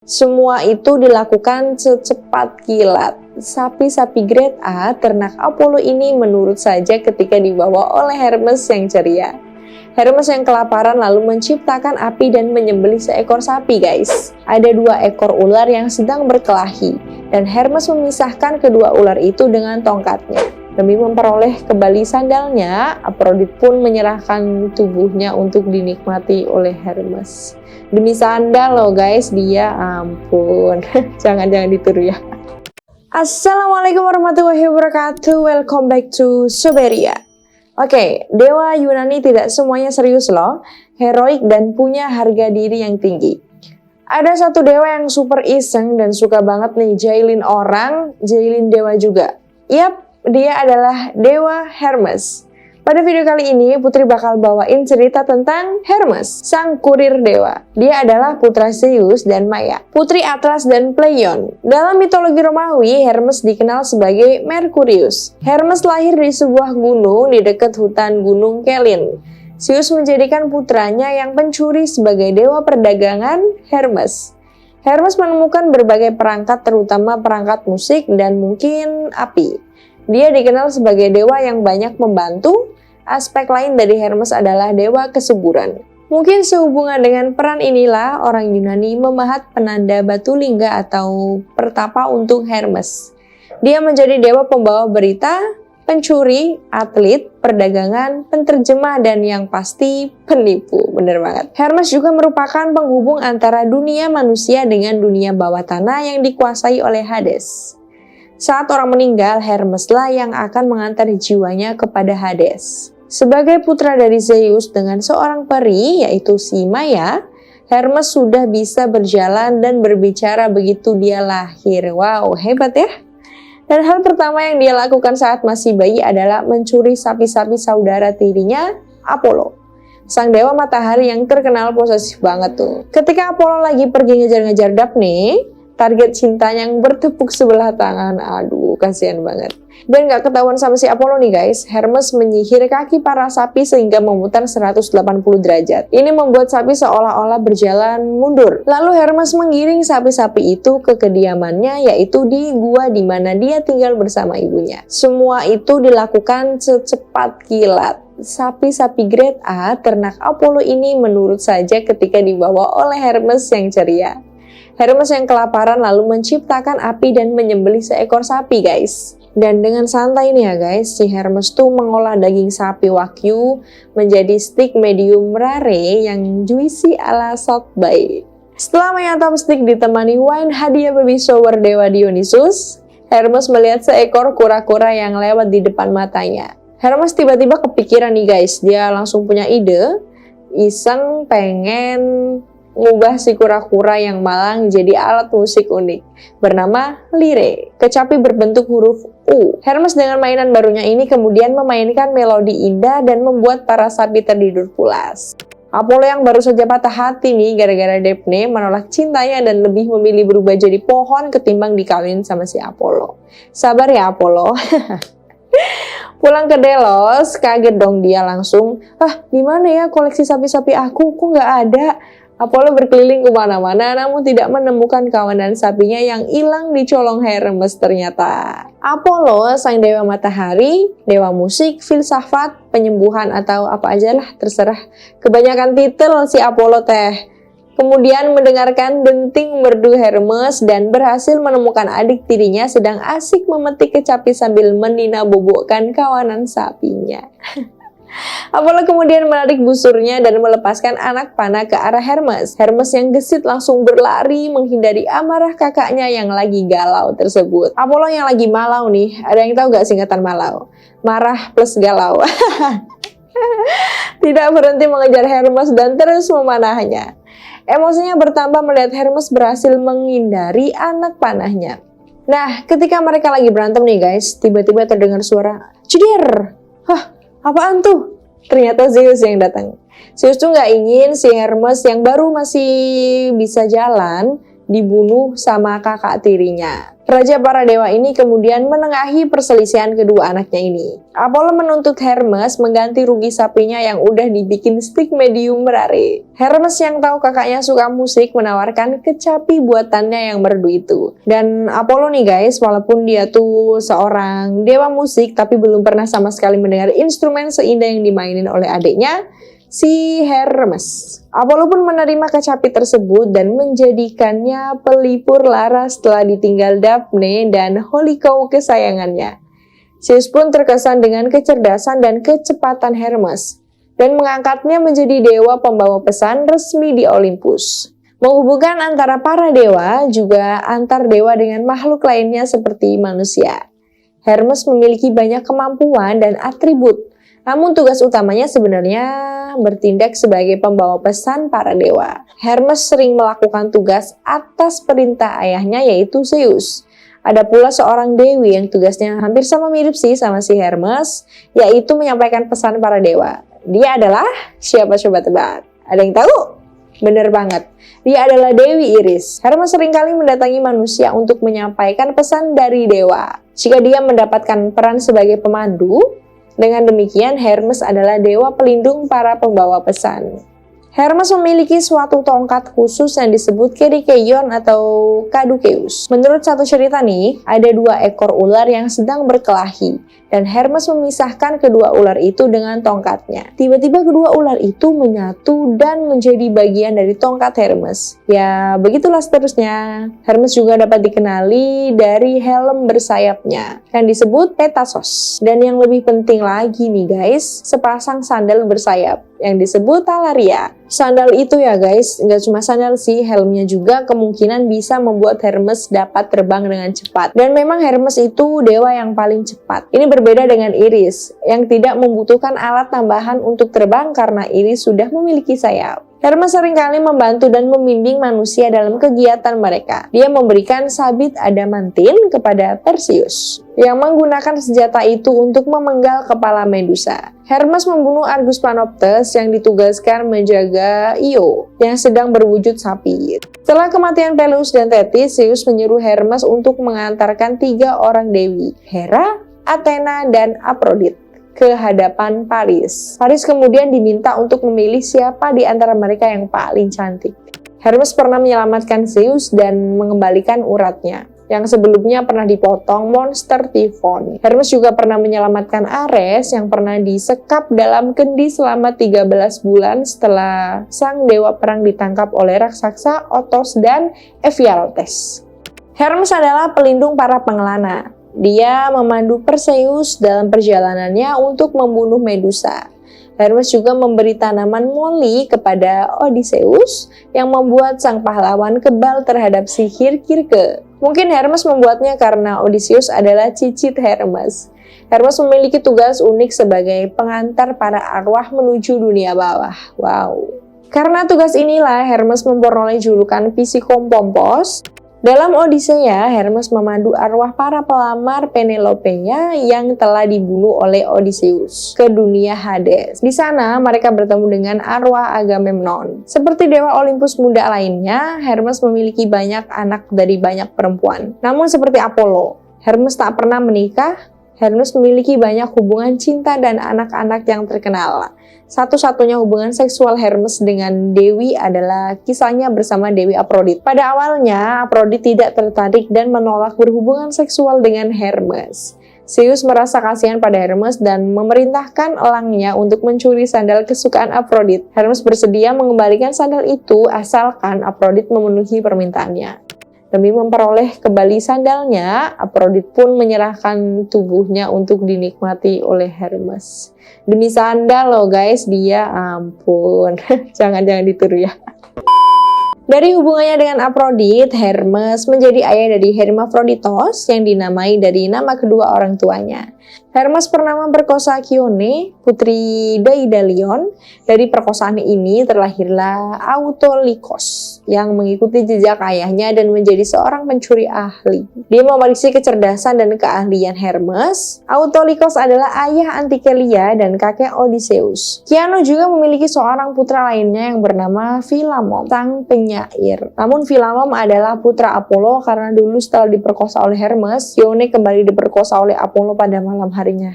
Semua itu dilakukan secepat kilat. Sapi-sapi grade A ternak Apollo ini menurut saja ketika dibawa oleh Hermes yang ceria. Hermes yang kelaparan lalu menciptakan api dan menyembelih seekor sapi, guys. Ada 2 ekor ular yang sedang berkelahi, dan Hermes memisahkan kedua ular itu dengan tongkatnya. Demi memperoleh kembali sandalnya, Aphrodite pun menyerahkan tubuhnya untuk dinikmati oleh Hermes. Demi sandal loh guys, dia ampun. Jangan ditiru ya. Assalamualaikum warahmatullahi wabarakatuh. Welcome back to Soberia. Oke, dewa Yunani tidak semuanya serius loh, heroik dan punya harga diri yang tinggi. Ada satu dewa yang super iseng dan suka banget nih jailin orang, jailin dewa juga. Yap, dia adalah Dewa Hermes. Pada video kali ini, Putri bakal bawain cerita tentang Hermes, sang kurir dewa. Dia adalah putra Zeus dan Maia, putri Atlas dan Pleione. Dalam mitologi Romawi, Hermes dikenal sebagai Merkurius. Hermes lahir di sebuah gunung di dekat hutan Gunung Kelin. Zeus menjadikan putranya yang pencuri sebagai dewa perdagangan Hermes. Hermes menemukan berbagai perangkat, terutama perangkat musik dan mungkin api. Dia dikenal sebagai dewa yang banyak membantu. Aspek lain dari Hermes adalah dewa kesuburan. Mungkin sehubungan dengan peran inilah orang Yunani memahat penanda batu lingga atau pertapa untuk Hermes. Dia menjadi dewa pembawa berita, pencuri, atlet, perdagangan, penterjemah, dan yang pasti penipu. Bener banget. Hermes juga merupakan penghubung antara dunia manusia dengan dunia bawah tanah yang dikuasai oleh Hades. Saat orang meninggal, Hermeslah yang akan mengantar jiwanya kepada Hades. Sebagai putra dari Zeus dengan seorang peri, yaitu si Maia, Hermes sudah bisa berjalan dan berbicara begitu dia lahir. Wow, hebat ya! Dan hal pertama yang dia lakukan saat masih bayi adalah mencuri sapi-sapi saudara tirinya, Apollo. Sang dewa matahari yang terkenal posesif banget tuh. Ketika Apollo lagi pergi ngejar-ngejar Daphne, target cintanya yang bertepuk sebelah tangan. Aduh, kasihan banget. Dan gak ketahuan sama si Apollo nih guys, Hermes menyihir kaki para sapi sehingga memutar 180 derajat. Ini membuat sapi seolah-olah berjalan mundur. Lalu Hermes menggiring sapi-sapi itu ke kediamannya, yaitu di gua di mana dia tinggal bersama ibunya. Semua itu dilakukan secepat kilat. Sapi-sapi grade A ternak Apollo ini menurut saja ketika dibawa oleh Hermes yang ceria. Hermes yang kelaparan lalu menciptakan api dan menyembelih seekor sapi, guys. Dan dengan santai nih ya guys, si Hermes tuh mengolah daging sapi wagyu menjadi steak medium rare yang juicy ala South Bay. Setelah menyantap steak ditemani wine hadiah baby shower dewa Dionysus, Hermes melihat seekor kura-kura yang lewat di depan matanya. Hermes tiba-tiba kepikiran nih guys, dia langsung punya ide, iseng pengen ngubah si kura-kura yang malang jadi alat musik unik bernama lire, kecapi berbentuk huruf U. Hermes dengan mainan barunya ini kemudian memainkan melodi indah dan membuat para sapi tertidur pulas. Apollo yang baru saja patah hati nih gara-gara Daphne menolak cintanya dan lebih memilih berubah jadi pohon ketimbang dikawin sama si Apollo. Sabar ya Apollo. Pulang ke Delos, kaget dong dia langsung, di mana ya koleksi sapi-sapi aku, kok nggak ada? Apollo berkeliling kemana-mana namun tidak menemukan kawanan sapinya yang hilang di colong Hermes ternyata. Apollo, sang dewa matahari, dewa musik, filsafat, penyembuhan atau apa aja lah terserah. Kebanyakan titel si Apollo teh. Kemudian mendengarkan denting merdu Hermes dan berhasil menemukan adik tirinya sedang asik memetik kecapi sambil menina-bobokkan kawanan sapinya. Apollo kemudian menarik busurnya dan melepaskan anak panah ke arah Hermes. Hermes yang gesit langsung berlari menghindari amarah kakaknya yang lagi galau tersebut. Apollo yang lagi malau nih, ada yang tahu gak singkatan malau? Marah plus galau. Tidak berhenti mengejar Hermes dan terus memanahnya. Emosinya bertambah melihat Hermes berhasil menghindari anak panahnya. Nah, ketika mereka lagi berantem nih guys, tiba-tiba terdengar suara ceder. Apaan tuh? Ternyata Zeus yang datang. Zeus tuh nggak ingin si Hermes yang baru masih bisa jalan dibunuh sama kakak tirinya. Raja para dewa ini kemudian menengahi perselisihan kedua anaknya ini. Apollo menuntut Hermes mengganti rugi sapinya yang udah dibikin stik medium rare. Hermes yang tahu kakaknya suka musik menawarkan kecapi buatannya yang merdu itu. Dan Apollo nih guys, walaupun dia tuh seorang dewa musik tapi belum pernah sama sekali mendengar instrumen seindah yang dimainin oleh adiknya, si Hermes. Apollo pun menerima kecapi tersebut dan menjadikannya pelipur lara setelah ditinggal Daphne dan Holy Cow kesayangannya. Zeus pun terkesan dengan kecerdasan dan kecepatan Hermes dan mengangkatnya menjadi dewa pembawa pesan resmi di Olympus. Menghubungkan antara para dewa juga antar dewa dengan makhluk lainnya seperti manusia. Hermes memiliki banyak kemampuan dan atribut. Namun tugas utamanya sebenarnya bertindak sebagai pembawa pesan para dewa. Hermes sering melakukan tugas atas perintah ayahnya yaitu Zeus. Ada pula seorang dewi yang tugasnya hampir sama mirip sih sama si Hermes, yaitu menyampaikan pesan para dewa. Dia adalah siapa coba tebak? Ada yang tahu? Bener banget. Dia adalah Dewi Iris. Hermes seringkali mendatangi manusia untuk menyampaikan pesan dari dewa. Jika dia mendapatkan peran sebagai pemandu, dengan demikian, Hermes adalah dewa pelindung para pembawa pesan. Hermes memiliki suatu tongkat khusus yang disebut Kerikeion atau Caduceus. Menurut satu cerita nih, ada 2 ekor ular yang sedang berkelahi, dan Hermes memisahkan kedua ular itu dengan tongkatnya. Tiba-tiba kedua ular itu menyatu dan menjadi bagian dari tongkat Hermes. Ya, begitulah seterusnya. Hermes juga dapat dikenali dari helm bersayapnya, yang disebut Pegasus. Dan yang lebih penting lagi nih guys, sepasang sandal bersayap, yang disebut Talaria. Sandal itu ya guys, nggak cuma sandal sih, helmnya juga kemungkinan bisa membuat Hermes dapat terbang dengan cepat. Dan memang Hermes itu dewa yang paling cepat. Ini berbeda dengan Iris, yang tidak membutuhkan alat tambahan untuk terbang karena Iris sudah memiliki sayap. Hermes seringkali membantu dan membimbing manusia dalam kegiatan mereka. Dia memberikan sabit adamantin kepada Perseus, yang menggunakan senjata itu untuk memenggal kepala Medusa. Hermes membunuh Argus Panoptes yang ditugaskan menjaga Io, yang sedang berwujud sapi. Setelah kematian Peleus dan Thetis, Zeus menyuruh Hermes untuk mengantarkan 3 orang dewi, Hera, Athena, dan Aphrodite, ke hadapan Paris. Paris kemudian diminta untuk memilih siapa di antara mereka yang paling cantik. Hermes pernah menyelamatkan Zeus dan mengembalikan uratnya, yang sebelumnya pernah dipotong monster Typhon. Hermes juga pernah menyelamatkan Ares yang pernah disekap dalam kendi selama 13 bulan setelah sang dewa perang ditangkap oleh raksasa Otos dan Ephialtes. Hermes adalah pelindung para pengelana. Dia memandu Perseus dalam perjalanannya untuk membunuh Medusa. Hermes juga memberi tanaman Molly kepada Odysseus yang membuat sang pahlawan kebal terhadap sihir Kirke. Mungkin Hermes membuatnya karena Odysseus adalah cicit Hermes. Hermes memiliki tugas unik sebagai pengantar para arwah menuju dunia bawah. Wow. Karena tugas inilah Hermes memperoleh julukan Psikopompos. Dalam Odisseia, Hermes memandu arwah para pelamar Penelope-nya yang telah dibunuh oleh Odysseus ke dunia Hades. Di sana, mereka bertemu dengan arwah Agamemnon. Seperti dewa Olympus muda lainnya, Hermes memiliki banyak anak dari banyak perempuan. Namun seperti Apollo, Hermes tak pernah menikah. Hermes memiliki banyak hubungan cinta dan anak-anak yang terkenal. Satu-satunya hubungan seksual Hermes dengan Dewi adalah kisahnya bersama Dewi Aphrodite. Pada awalnya, Aphrodite tidak tertarik dan menolak berhubungan seksual dengan Hermes. Zeus merasa kasihan pada Hermes dan memerintahkan elangnya untuk mencuri sandal kesukaan Aphrodite. Hermes bersedia mengembalikan sandal itu asalkan Aphrodite memenuhi permintaannya. Demi memperoleh kembali sandalnya, Aphrodite pun menyerahkan tubuhnya untuk dinikmati oleh Hermes. Demi sandal loh guys, dia ampun. Jangan ditiru ya. Dari hubungannya dengan Aphrodite, Hermes menjadi ayah dari Hermaphroditos yang dinamai dari nama kedua orang tuanya. Hermes pernah memperkosa Chione, putri Daidalion. Dari perkosaan ini terlahirlah Autolycos yang mengikuti jejak ayahnya dan menjadi seorang pencuri ahli. Dia mewarisi kecerdasan dan keahlian Hermes. Autolycos adalah ayah Antikelia dan kakek Odysseus. Kiano juga memiliki seorang putra lainnya yang bernama Philamon, sang penyair. Namun Philamon adalah putra Apollo karena dulu setelah diperkosa oleh Hermes, Chione kembali diperkosa oleh Apollo pada malam harinya.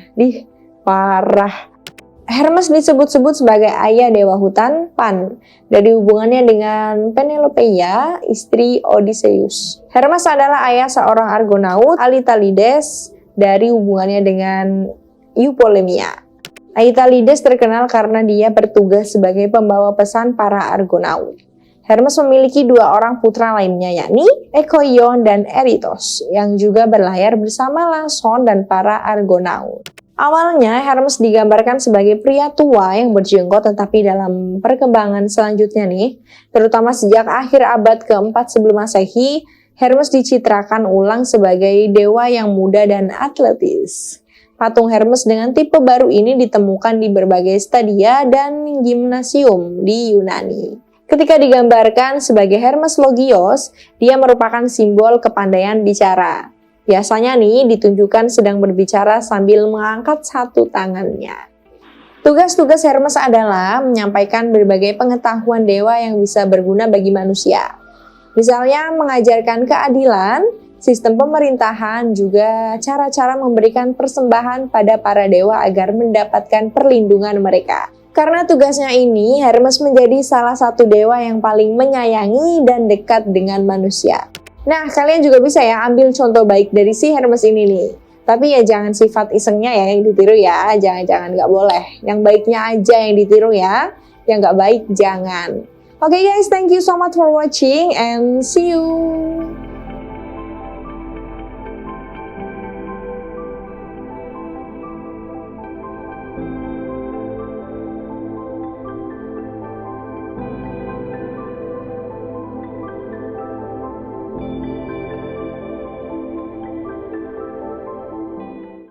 Parah. Hermes disebut-sebut sebagai ayah dewa hutan Pan dari hubungannya dengan Penelopeia, istri Odysseus. Hermes adalah ayah seorang Argonaut, Aitalides, dari hubungannya dengan Eupolemia. Aitalides terkenal karena dia bertugas sebagai pembawa pesan para Argonaut. Hermes memiliki dua orang putra lainnya, yakni Ekoion dan Eritos, yang juga berlayar bersama Lason dan para Argonaut. Awalnya, Hermes digambarkan sebagai pria tua yang berjenggot, tetapi dalam perkembangan selanjutnya terutama sejak akhir abad ke-4 sebelum Masehi, Hermes dicitrakan ulang sebagai dewa yang muda dan atletis. Patung Hermes dengan tipe baru ini ditemukan di berbagai stadia dan gimnasium di Yunani. Ketika digambarkan sebagai Hermes Logios, dia merupakan simbol kepandaian bicara. Biasanya ditunjukkan sedang berbicara sambil mengangkat satu tangannya. Tugas-tugas Hermes adalah menyampaikan berbagai pengetahuan dewa yang bisa berguna bagi manusia. Misalnya mengajarkan keadilan, sistem pemerintahan, juga cara-cara memberikan persembahan pada para dewa agar mendapatkan perlindungan mereka. Karena tugasnya ini, Hermes menjadi salah satu dewa yang paling menyayangi dan dekat dengan manusia. Nah, kalian juga bisa ya ambil contoh baik dari si Hermes ini Tapi ya jangan sifat isengnya ya yang ditiru ya, jangan nggak boleh. Yang baiknya aja yang ditiru ya, yang nggak baik jangan. Oke guys, thank you so much for watching and see you.